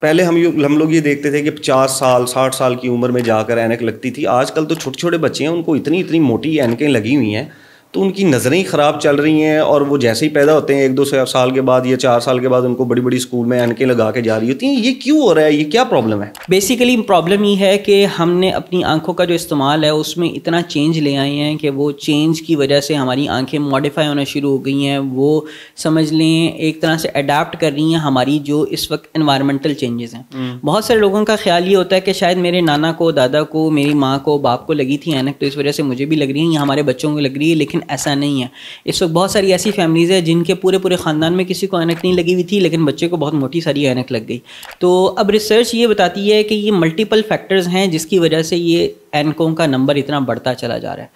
पहले हम लोग ये देखते थे कि 50 साल 60 साल की उम्र में जाकर ऐनक लगती थी। आजकल तो छोटे छोटे बच्चे हैं, उनको इतनी इतनी मोटी ऐनकें लगी हुई हैं, तो उनकी नज़रें ही ख़राब चल रही हैं। और वो जैसे ही पैदा होते हैं 1-2 साल के बाद या 4 साल के बाद उनको बड़ी बड़ी स्कूल में ऐनकें लगा के जा रही होती हैं। ये क्यों हो रहा है? ये क्या प्रॉब्लम है? बेसिकली प्रॉब्लम ये है कि हमने अपनी आंखों का जो इस्तेमाल है उसमें इतना चेंज ले आए हैं कि वो चेंज की वजह से हमारी आंखें मॉडिफाई होना शुरू हो गई हैं। वो समझ लें एक तरह से अडाप्ट कर रही हैं हमारी जो इस वक्त एनवायरमेंटल चेंजेस हैं। बहुत सारे लोगों का ख्याल ये होता है कि शायद मेरे नाना को, दादा को, मेरी माँ को, बाप को लगी थी ऐनक, तो इस वजह से मुझे भी लग रही है या हमारे बच्चों को लग रही है, लेकिन ऐसा नहीं है। इस वक्त बहुत सारी ऐसी फैमिलीज़ है जिनके पूरे पूरे ख़ानदान में किसी को ऐनक नहीं लगी हुई थी, लेकिन बच्चे को बहुत मोटी सारी ऐनक लग गई। तो अब रिसर्च ये बताती है कि ये मल्टीपल फैक्टर्स हैं जिसकी वजह से ये ऐनकों का नंबर इतना बढ़ता चला जा रहा है।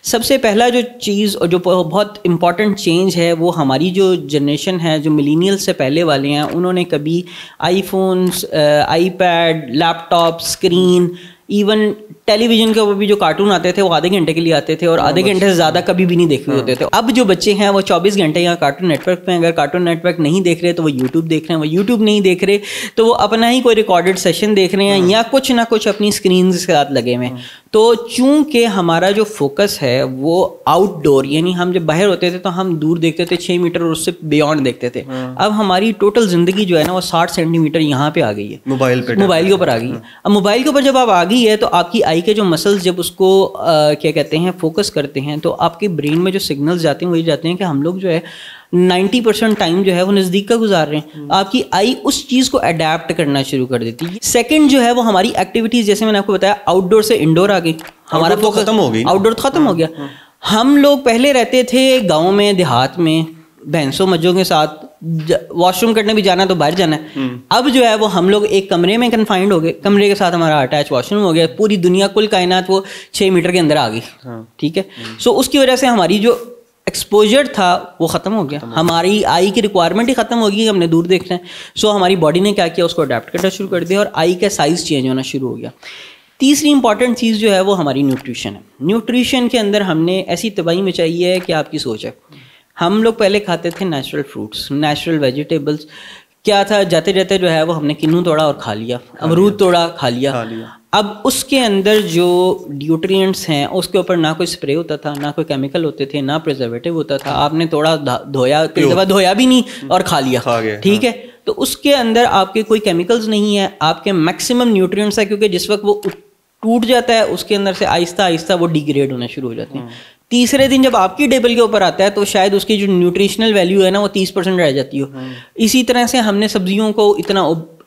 सबसे पहला जो चीज़ और जो बहुत इंपॉर्टेंट चेंज है वो हमारी जो जनरेशन है, जो मिलीनियल से पहले वाले हैं, उन्होंने कभी iPhones, iPad, laptop, screen, even television के ऊपर भी जो कार्टून आते थे वो आधे घंटे के लिए आते थे और आधे घंटे से ज़्यादा कभी भी नहीं देखे होते थे। अब जो बच्चे हैं वो 24 घंटे यहाँ कार्टून नेटवर्क पे, अगर कार्टून नेटवर्क नहीं देख रहे तो वो यूट्यूब देख रहे हैं, वो यूट्यूब नहीं देख रहे तो वो अपना ही कोई रिकॉर्डेड सेशन देख रहे हैं या कुछ ना कुछ अपनी स्क्रीन के साथ लगे हुए हैं। तो चूंकि हमारा जो फोकस है वो आउटडोर, यानी हम जब बाहर होते थे तो हम दूर देखते थे 6 मीटर और उससे बियॉन्ड देखते थे। अब हमारी टोटल जिंदगी जो है ना वो 60 सेंटीमीटर यहाँ पे आ गई है, मोबाइल के ऊपर आ गई है। अब मोबाइल के ऊपर जब आप आ गई है तो आपकी आई के जो मसल्स जब उसको क्या कहते हैं फोकस करते हैं तो आपके ब्रेन में जो सिग्नल्स जाते हैं वो ये जाते हैं कि हम लोग जो है 90% टाइम जो है वो नज़दीक का गुजार रहे हैं। आपकी आई उस चीज़ को अडेप्ट करना शुरू कर देती है। सेकंड जो है वो हमारी एक्टिविटीज़, जैसे मैंने आपको बताया आउटडोर से इंडोर आ गई, हमारा फोकस खत्म हो गई, आउटडोर खत्म हो गया। हम लोग पहले रहते थे गाँव में, देहात में, भैंसों मज्जों के साथ, वॉशरूम करने भी जाना तो बाहर जाना है। अब जो है वो हम लोग एक कमरे में कन्फाइंड हो गए, कमरे के साथ हमारा अटैच वॉशरूम हो गया, पूरी दुनिया कुल कायनात वो 6 मीटर के अंदर आ गई। ठीक है, सो उसकी वजह से हमारी जो एक्सपोजर था वो ख़त्म हो गया, हमारी आई की रिक्वायरमेंट ही ख़त्म हो गई, हमने दूर देखना है। सो हमारी बॉडी ने क्या किया, उसको अडेप्ट करना शुरू कर दिया और आई का साइज़ चेंज होना शुरू हो गया। तीसरी इंपॉर्टेंट चीज़ जो है वो हमारी न्यूट्रिशन है। न्यूट्रिशन के अंदर हमने ऐसी तबाही मचाई है कि आपकी सोच है। हम लोग पहले खाते थे नेचुरल फ्रूट्स, नेचुरल वेजिटेबल्स। क्या था, जाते जाते जो है वो हमने किन्नू तोड़ा और खा लिया, अमरूद तोड़ा खा लिया। अब उसके अंदर जो न्यूट्रिएंट्स हैं उसके ऊपर ना कोई स्प्रे होता था, ना कोई केमिकल होते थे, ना प्रिजर्वेटिव होता था। आपने तोड़ा, धोया, कई दफ़ा धोया भी नहीं और खा लिया। ठीक है, तो उसके अंदर आपके कोई केमिकल्स नहीं है, आपके मैक्सिमम न्यूट्रिएंट्स है, क्योंकि जिस वक्त वो टूट जाता है उसके अंदर से आहिस्ता आहिस्ता वो डिग्रेड होना शुरू हो जाते हैं। तीसरे दिन जब आपकी टेबल के ऊपर आता है तो शायद उसकी जो न्यूट्रिशनल वैल्यू है ना वो 30% रह जाती हो। इसी तरह से हमने सब्जियों को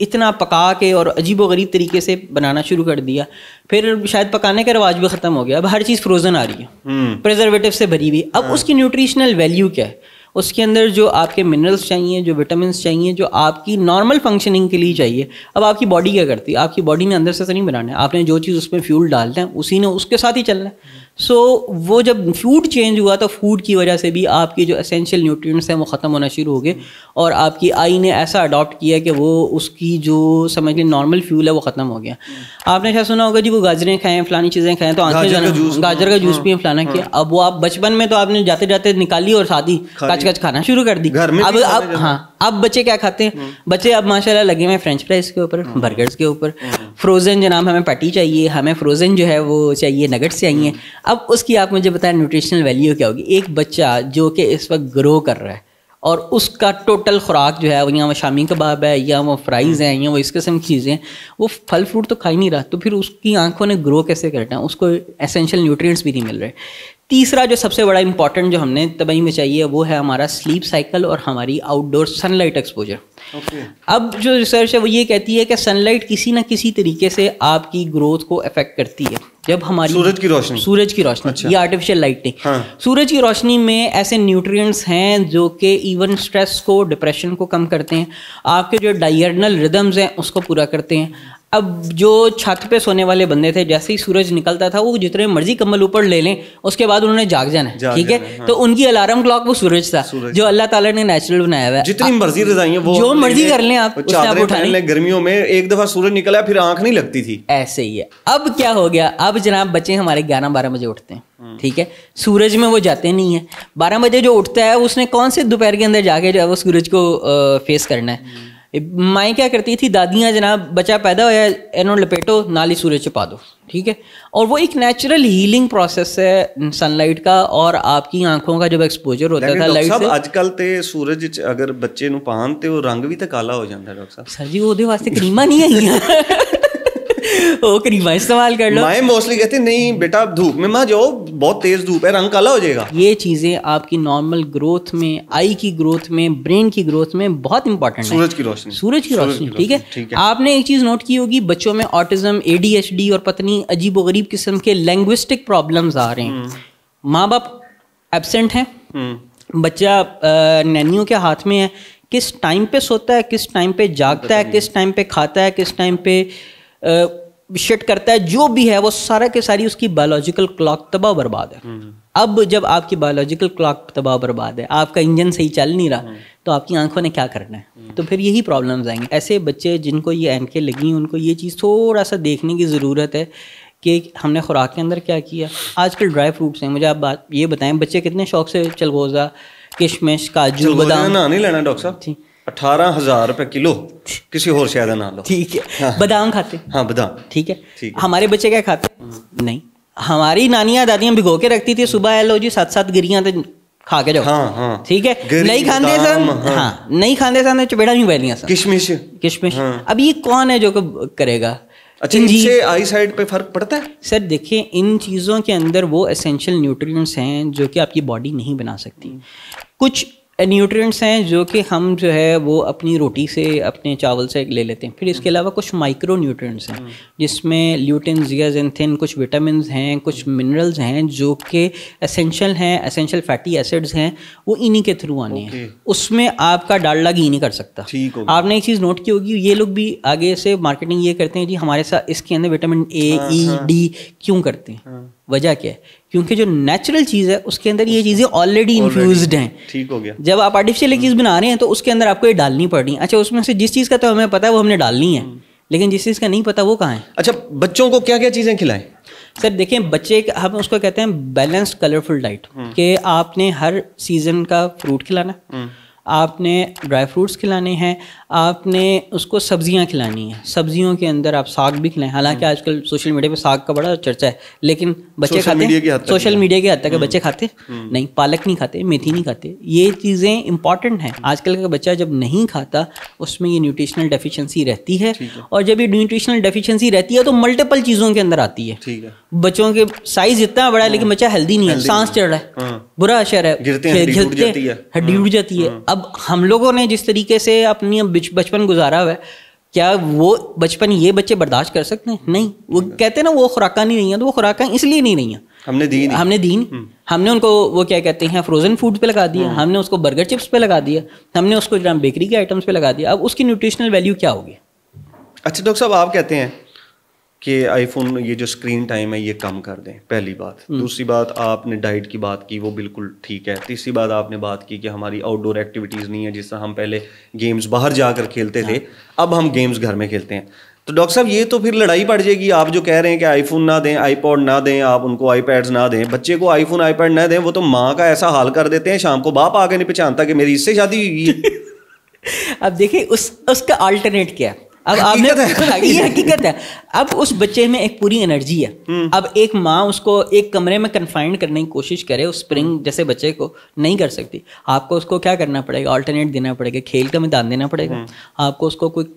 इतना पका के और अजीब व गरीब तरीके से बनाना शुरू कर दिया, फिर शायद पकाने का रिवाज भी ख़त्म हो गया। अब हर चीज़ फ्रोजन आ रही है, प्रिजर्वेटिव से भरी हुई। अब उसकी न्यूट्रिशनल वैल्यू क्या है? उसके अंदर जो आपके मिनरल्स चाहिए, जो विटामिन चाहिए, जो आपकी नॉर्मल फंक्शनिंग के लिए चाहिए, अब आपकी बॉडी क्या करती है? आपकी बॉडी ने अंदर से नहीं बनाना है, आपने जो चीज़ उसमें फ्यूल डालना है उसी ने उसके साथ ही चलना है। सो वो जब फूड चेंज हुआ तो फूड की वजह से भी आपकी जो एसेंशियल न्यूट्रिएंट्स हैं वो ख़त्म होना शुरू हो गए और आपकी आई ने ऐसा अडॉप्ट किया कि वो उसकी जो समझ लें नॉर्मल फ्यूल है वो ख़त्म हो गया। आपने क्या सुना होगा जी, वो गाजरें खाएं, फलानी चीज़ें खाएं तो आंखें, गाजर का जूस पिए, फलाना किया। अब वो आप बचपन में तो आपने जाते जाते निकाली और साथ ही कच खाना शुरू कर दी। अब हाँ, अब बच्चे क्या खाते हैं? बच्चे अब माशाल्लाह लगे हुए फ्रेंच फ्राइज के ऊपर, बर्गर्स के ऊपर, फ्रोज़न जनाब हमें पैटी चाहिए, हमें फ्रोज़न जो है वो चाहिए, नगेट्स चाहिए। अब उसकी आप मुझे बताएं न्यूट्रिशनल वैल्यू क्या होगी? एक बच्चा जो कि इस वक्त ग्रो कर रहा है और उसका टोटल खुराक जो है वो या वो शामी कबाब है या वो फ्राइज़ हैं या वो इस किस्म की चीज़ें, वो फल फ्रूट तो खा ही नहीं रहा, तो फिर उसकी आंखों ने ग्रो कैसे करना है? उसको एसेंशियल न्यूट्रिएंट्स भी नहीं मिल रहे। तीसरा जो सबसे बड़ा इंपॉर्टेंट जो हमने तबाही में चाहिए वो है हमारा स्लीप साइकिल और हमारी आउटडोर सनलाइट एक्सपोजर। अब जो रिसर्च है वो ये कहती है कि सनलाइट किसी ना किसी तरीके से आपकी ग्रोथ को अफेक्ट करती है। जब हमारी सूरज की रोशनी अच्छा। ये आर्टिफिशियल लाइटिंग, सूरज की रोशनी में ऐसे न्यूट्रिएंट्स हैं जो कि इवन स्ट्रेस को, डिप्रेशन को कम करते हैं, आपके जो डायर्नल रिदम्स हैं उसको पूरा करते हैं। अब जो छत पे सोने वाले बंदे थे, जैसे ही सूरज निकलता था वो जितने मर्जी कम्बल ऊपर ले लें उसके बाद उन्होंने जाग जाना है, ठीक है। हाँ। तो उनकी अलार्म क्लॉक वो सूरज था, जो अल्लाह ताला ने नेचुरल बनाया हुआ है। जितनी मर्जी रजाइयां वो जो मर्जी कर लें आप, उठाने। गर्मियों में एक दफा सूरज निकला फिर आंख नहीं लगती थी, ऐसे ही है। अब क्या हो गया, अब जनाब बच्चे हमारे 11-12 बजे उठते हैं, ठीक है। सूरज में वो जाते नहीं है। 12 बजे जो उठता है उसने कौन से दोपहर के अंदर जाके जो है वो सूरज को फेस करना है। माएँ क्या करती थी, दादियाँ जनाब, बच्चा पैदा होया इन्हों लपेटो नाली सूरज छिपा दो, ठीक है। और वो एक नेचुरल हीलिंग प्रोसेस है सनलाइट का, और आपकी आंखों का जब एक्सपोजर होता था लाइट से। आजकल ते सूरज अगर बच्चे नूं पान ते वो रंग भी तो काला हो जाता है डॉक्टर साहब। सर जी वो वास्ते क्रीमा नहीं आई वो क्रीमा इस्तेमाल कर लो। माए मोस्टली कहते नहीं बेटा धूप में मत जाओ, बहुत तेज धूप है, रंग काला हो जाएगा। ये चीजें आपकी नॉर्मल ग्रोथ में, आई की ग्रोथ में, ब्रेन की ग्रोथ में बहुत इंपॉर्टेंट है। सूरज की रोशनी, सूरज की रोशनी, ठीक है। आपने एक चीज नोट की होगी, बच्चों में ऑटिज्म, ADHD और पत्नी अजीबोगरीब किस्म के लैंग्विस्टिक प्रॉब्लम्स आ रहे हैं। माँ बाप एब्सेंट हैं, बच्चा नैनियों के हाथ में है, किस टाइम पे सोता है, किस टाइम पे जागता है, किस टाइम पे खाता है, किस टाइम पे शिट करता है, जो भी है वो सारा के सारी उसकी बायोलॉजिकल क्लॉक तबाह बर्बाद है। अब जब आपकी बायोलॉजिकल क्लॉक तबाह बर्बाद है, आपका इंजन सही चल नहीं रहा, तो आपकी आंखों ने क्या करना है? तो फिर यही प्रॉब्लम्स आएंगे। ऐसे बच्चे जिनको ये ऐनकें लगी, उनको ये चीज़ थोड़ा सा देखने की ज़रूरत है कि हमने खुराक के अंदर क्या किया। आजकल ड्राई फ्रूट्स हैं, मुझे आप बात ये बताएं, बच्चे कितने शौक से चलगोज़ा, किशमिश, काजू, बादाम नहीं लेना डॉक्टर साहब, 18,000 रुपए किलो किसी और शायद ना लो, ठीक है। हाँ। बादाम खाते, हाँ बादाम, ठीक है। हमारे बच्चे क्या खाते? नहीं। हमारी नानियां दादियां भिगो के रखती थी, सुबह लो जी 7-7 गिरियां तो खा के जाओ, हाँ, हाँ। ठीक है। नहीं खाते सन, हाँ नहीं खाते सन, चपेड़ा नहीं बैलियां सन, किशमिश। अब ये कौन है जो करेगा? अच्छा, इनसे आई साइड पे फर्क पड़ता है? सर देखिए, इन चीज़ों के अंदर वो एसेंशियल न्यूट्रिएंट्स हैं जो कि आपकी बॉडी नहीं बना सकती। कुछ न्यूट्रिएंट्स हैं जो कि हम जो है वो अपनी रोटी से, अपने चावल से ले लेते हैं। फिर इसके अलावा कुछ माइक्रो न्यूट्रिएंट्स हैं जिसमें ल्यूटिन, जियाजेंथिन, कुछ विटामिन्स हैं, कुछ मिनरल्स हैं जो कि एसेंशियल हैं, एसेंशियल फैटी एसिड्स हैं, वो इन्हीं के थ्रू आने हैं। उसमें आपका डालडा घी नहीं कर सकता। आपने एक चीज़ नोट की होगी, ये लोग भी आगे से मार्केटिंग ये करते हैं जी हमारे साथ इसके अंदर विटामिन A, E, D क्यों करते हैं? वजह क्या है? क्योंकि जो नेचुरल चीज़ है उसके अंदर ये चीज़ें ऑलरेडी इन्फ्यूज्ड हैं। ठीक हो गया। जब आप आर्टिफिशियल चीज़ बना रहे हैं तो उसके अंदर आपको ये डालनी पड़ रही है। अच्छा, उसमें से जिस चीज़ का तो हमें पता है वो हमने डालनी है, लेकिन जिस चीज़ का नहीं पता वो कहाँ है। अच्छा, बच्चों को क्या क्या चीज़ें खिलाएं? सर देखें, बच्चे हम उसको कहते हैं बैलेंस्ड कलरफुल डाइट, कि आपने हर सीजन का फ्रूट खिलाना, आपने ड्राई फ्रूट्स खिलाने हैं, आपने उसको सब्जियां खिलानी हैं। सब्जियों के अंदर आप साग भी खिलाएं। हालांकि आजकल सोशल मीडिया पे साग का बड़ा चर्चा है, लेकिन बच्चे खाते हैं, सोशल मीडिया के हद तक बच्चे खाते नहीं, पालक नहीं खाते, मेथी नहीं खाते। ये चीज़ें इंपॉर्टेंट हैं। आजकल का बच्चा जब नहीं खाता उसमें ये न्यूट्रिशनल डेफिशिएंसी रहती है, और जब ये न्यूट्रिशनल डेफिशिएंसी रहती है तो मल्टीपल चीज़ों के अंदर आती है। बच्चों के साइज इतना बड़ा है लेकिन बच्चा हेल्दी नहीं है, सांस चढ़ रहा है, बुरा असर है, हड्डी उड़ जाती है। अब हम लोगों ने जिस तरीके से अपनी बचपन गुजारा हुआ है, क्या वो बचपन ये बच्चे बर्दाश्त कर सकते हैं? नहीं। वो कहते हैं ना वो खुराकां नहीं रही हैं, तो वो खुराकां इसलिए नहीं रही हैं, हमने दी नहीं। हमने उनको वो क्या कहते हैं फ्रोजन फूड पे लगा दिया, हमने उसको बर्गर चिप्स पे लगा दिया, हमने उसको बेकरी के आइटम्स पे लगा दिया। अब उसकी न्यूट्रिशनल वैल्यू क्या होगी? अच्छा डॉक्टर साहब, आप कहते हैं कि आईफोन ये जो स्क्रीन टाइम है ये कम कर दें, पहली बात। दूसरी बात, आपने डाइट की बात की, वो बिल्कुल ठीक है। तीसरी बात आपने बात की कि हमारी आउटडोर एक्टिविटीज़ नहीं है, जिस तरह हम पहले गेम्स बाहर जाकर खेलते थे, अब हम गेम्स घर में खेलते हैं। तो डॉक्टर साहब, ये तो फिर लड़ाई पड़ जाएगी। आप जो कह रहे हैं कि आईफोन ना दें, आईपॉड ना दें, आप उनको आईपैड्स ना दें, बच्चे को आईफोन आईपैड ना दें, वो तो माँ का ऐसा हाल कर देते हैं, शाम को बाप आके नहीं पहचानता कि मेरी इससे शादी हुई है। अब देखिए उसका अल्टरनेट क्या है। अब आपने ये हकीकत है। अब उस बच्चे में एक पूरी एनर्जी है। अब एक माँ उसको एक कमरे में कन्फाइंड करने की कोशिश करे, उस स्प्रिंग जैसे बच्चे को नहीं कर सकती। आपको उसको क्या करना पड़ेगा? अल्टरनेट देना पड़ेगा, खेल का मैदान देना पड़ेगा, आपको उसको कोई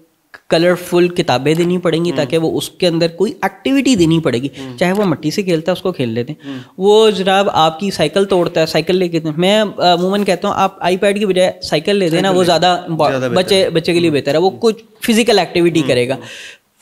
कलरफुल किताबें देनी पड़ेंगी ताकि वो उसके अंदर कोई एक्टिविटी देनी पड़ेगी। चाहे वो मिट्टी से खेलता है उसको खेल लेते हैं, वो जनाब आपकी साइकिल तोड़ता है साइकिल लेके, मैं अमूमन कहता हूँ आप आईपैड की बजाय साइकिल ले देना, वो ज़्यादा बच्चे के लिए बेहतर है। वो कुछ फिजिकल एक्टिविटी करेगा।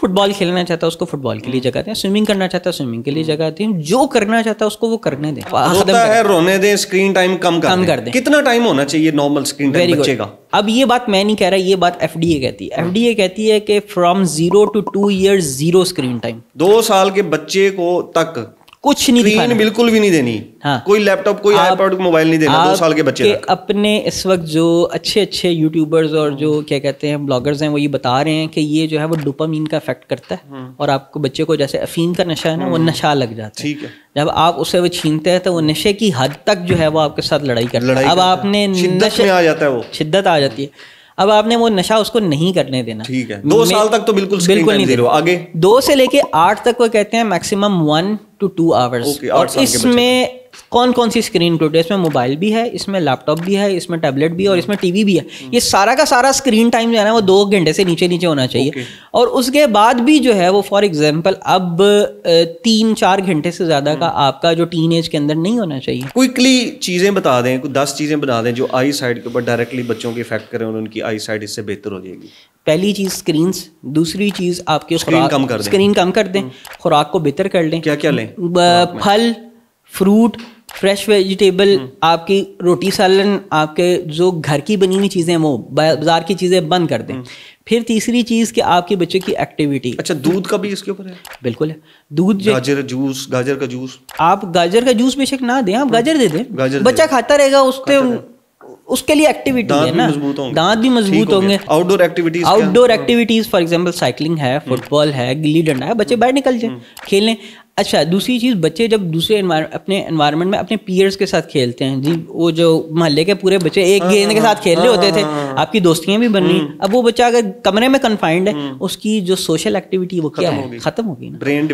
फुटबॉल खेलना चाहता है उसको फुटबॉल के लिए जगह दें, स्विमिंग करना चाहता है स्विमिंग के लिए जगह दें, जो करना चाहता है उसको वो करने दें। होता है रोने दें, स्क्रीन टाइम कम कर दें। कितना टाइम होना चाहिए नॉर्मल स्क्रीन टाइम बच्चे का? अब ये बात मैं नहीं कह रहा, ये बात FDA कहती है। FDA कहती है कि from 0 to 2 years 0 screen time. 2 साल के बच्चे को तक कुछ नहीं दिखाना, बिल्कुल भी नहीं देनी। हाँ, कोई लैपटॉप, कोई आईपैड, मोबाइल नहीं देना 2 साल के बच्चे तक। अपने इस वक्त जो अच्छे यूट्यूबर्स और जो क्या कहते हैं ब्लॉगर्स हैं, वो ये बता रहे हैं कि ये जो है वो डोपामीन का इफेक्ट करता है, और आपको बच्चे को जैसे अफीम का नशा है ना, वो नशा लग जाता है। ठीक है। जब आप उससे वो छीनते हैं तो वो नशे की हद तक जो है वो आपके साथ लड़ाई करता है। अब आपने शिद्दत में आ जाता है, वो शिद्दत आ जाती है। अब आपने वो नशा उसको नहीं करने देना। ठीक है, 2 साल तक तो बिल्कुल नहीं जीरो। आगे 2 से लेके 8 तक वो कहते हैं मैक्सिमम 1 to 2 आवर्स। और इसमें कौन कौन सी स्क्रीन इंक्लूड है? इसमें मोबाइल भी है, इसमें लैपटॉप भी है, इसमें टैबलेट भी है और इसमें टीवी भी है। ये सारा का सारा स्क्रीन टाइम जो है ना वो 2 घंटे से नीचे होना चाहिए। और उसके बाद भी जो है वो फॉर एग्जांपल अब 3-4 घंटे से ज्यादा का आपका जो टीनेज के अंदर नहीं होना चाहिए। क्विकली चीजें बता दें, कुछ 10 चीजें बता दें जो आई साइड के ऊपर डायरेक्टली बच्चों की इफेक्ट करें और उनकी आई साइड इससे बेहतर हो जाएगी। पहली चीज स्क्रीन्स, दूसरी चीज आपके स्क्रीन कम कर दें, खुराक को बेहतर कर लें। क्या क्या लें? फल, फ्रूट, फ्रेश वेजिटेबल, आपकी रोटी सालन, आपके जो घर की बनी हुई चीज़ें वो बाजार की चीज़ें बंद कर दें। फिर तीसरी चीज़ कि आपके बच्चे की एक्टिविटी। अच्छा, दूध का भी इसके ऊपर है? बिल्कुल है। दूध, गाजर का जूस आप गाजर का जूस बेशक ना दें, आप गाजर दे दें, बच्चा खाता रहेगा, उसके लिए एक्टिविटी है ना, दांत भी मजबूत होंगे। Outdoor activities for example cycling है, फुटबॉल है, गिल्ली डंडा है, बच्चे बाहर निकल जाए खेलें। अच्छा, दूसरी चीज़, बच्चे जब दूसरे अपने एनवायरनमेंट में अपने पीयर्स के साथ खेलते हैं जी, वो जो मोहल्ले के पूरे बच्चे एक गेंद के साथ खेल रहे होते थे, आपकी दोस्तियां भी बन रही। अब वो बच्चा अगर कमरे में कन्फाइंड है, उसकी जो सोशल एक्टिविटी वो क्या है, खत्म होगी ना, ब्रेन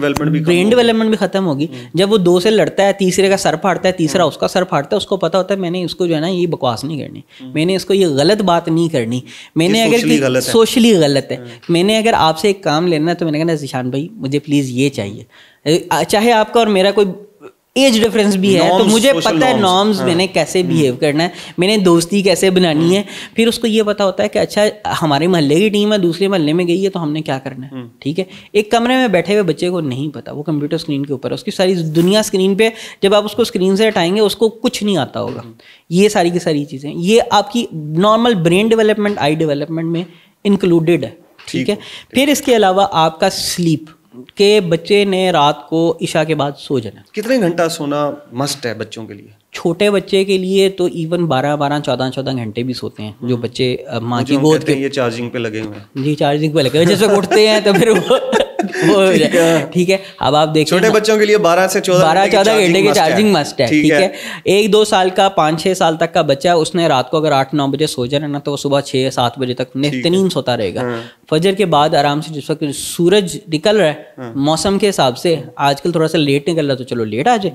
डेवलपमेंट भी खत्म होगी। जब वो 2 से लड़ता है, तीसरे का सर फाड़ता है, तीसरा उसका सर फाड़ता है, उसको पता होता है मैंने इसको जो है ना ये बकवास नहीं करनी, मैंने इसको ये गलत बात नहीं करनी, मैंने अगर सोशली गलत है, मैंने अगर आपसे एक काम लेना है तो मैंने कहना ज़ीशान भाई मुझे प्लीज़ ये चाहिए, चाहे आपका और मेरा कोई एज डिफरेंस भी है तो मुझे पता है नॉर्म्स मैंने कैसे बिहेव करना है, मैंने दोस्ती कैसे बनानी है। फिर उसको ये पता होता है कि अच्छा हमारे मोहल्ले की टीम है, दूसरे मोहल्ले में गई है तो हमने क्या करना है। ठीक है, एक कमरे में बैठे हुए बच्चे को नहीं पता, वो कंप्यूटर स्क्रीन के ऊपर है, उसकी सारी दुनिया स्क्रीन पे, जब आप उसको स्क्रीन से हटाएंगे उसको कुछ नहीं आता होगा। ये सारी की सारी चीज़ें ये आपकी नॉर्मल ब्रेन डेवलपमेंट, आई डेवलपमेंट में इंक्लूडेड है। ठीक है, फिर इसके अलावा आपका स्लीप के बच्चे ने रात को इशा के बाद सो जाना। कितने घंटा सोना मस्ट है बच्चों के लिए? छोटे बच्चे के लिए तो इवन 12-12, 14-14 घंटे भी सोते हैं जो बच्चे माँ की गोद के। ये चार्जिंग पे लगे हुए हैं जी, चार्जिंग पे लगे हुए, जैसे उठते हैं तो फिर वो ठीक है। अब आप देखिए छोटे बच्चों के लिए 12 से 14 घंटे की चार्जिंग मस्ट है। ठीक है, 1-2 साल का, 5-6 साल तक का बच्चा, उसने रात को अगर 8-9 बजे सो जाना ना तो वो सुबह 6-7 बजे तक नित्य सोता रहेगा। फजर के बाद आराम से, जिस वक्त सूरज निकल रहा है मौसम के हिसाब से, आजकल थोड़ा सा लेट निकल रहा है तो चलो लेट आ जाए,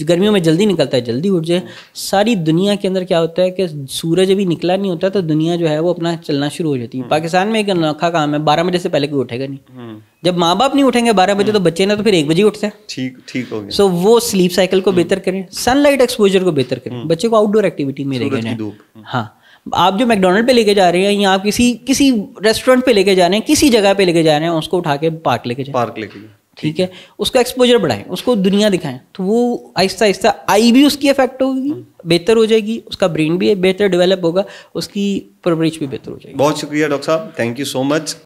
गर्मियों में जल्दी निकलता है जल्दी उठ जाए। सारी दुनिया के अंदर क्या होता है कि सूरज अभी निकला नहीं होता तो दुनिया जो है वो अपना चलना शुरू हो जाती है। पाकिस्तान में एक अनोखा काम है, 12 बजे से पहले कोई उठेगा नहीं। जब माँ बाप नहीं उठेंगे 12 बजे तो बच्चे ना तो फिर 1 बजे उठते हैं। ठीक हो गया। सो वो स्लीप साइकिल को बेहतर करें, सनलाइट एक्सपोजर को बेहतर करें, बच्चे को आउटडोर एक्टिविटी में लेके जाएं। हाँ, आप जो मैकडोनल्ड पे लेके जा रहे हैं या आप किसी रेस्टोरेंट पे लेके जा रहे हैं, किसी जगह पे लेके जा रहे हैं, उसको उठा के पार्क लेके जाएं। ठीक है, उसका एक्सपोजर बढ़ाएं, उसको दुनिया दिखाएं, तो वो आहिस्ता आहिस्ता आई भी उसकी इफेक्ट होगी, बेहतर हो जाएगी, उसका ब्रेन भी बेहतर डेवलप होगा, उसकी परवरिश भी बेहतर हो जाएगी। बहुत शुक्रिया डॉक्टर साहब, थैंक यू सो मच।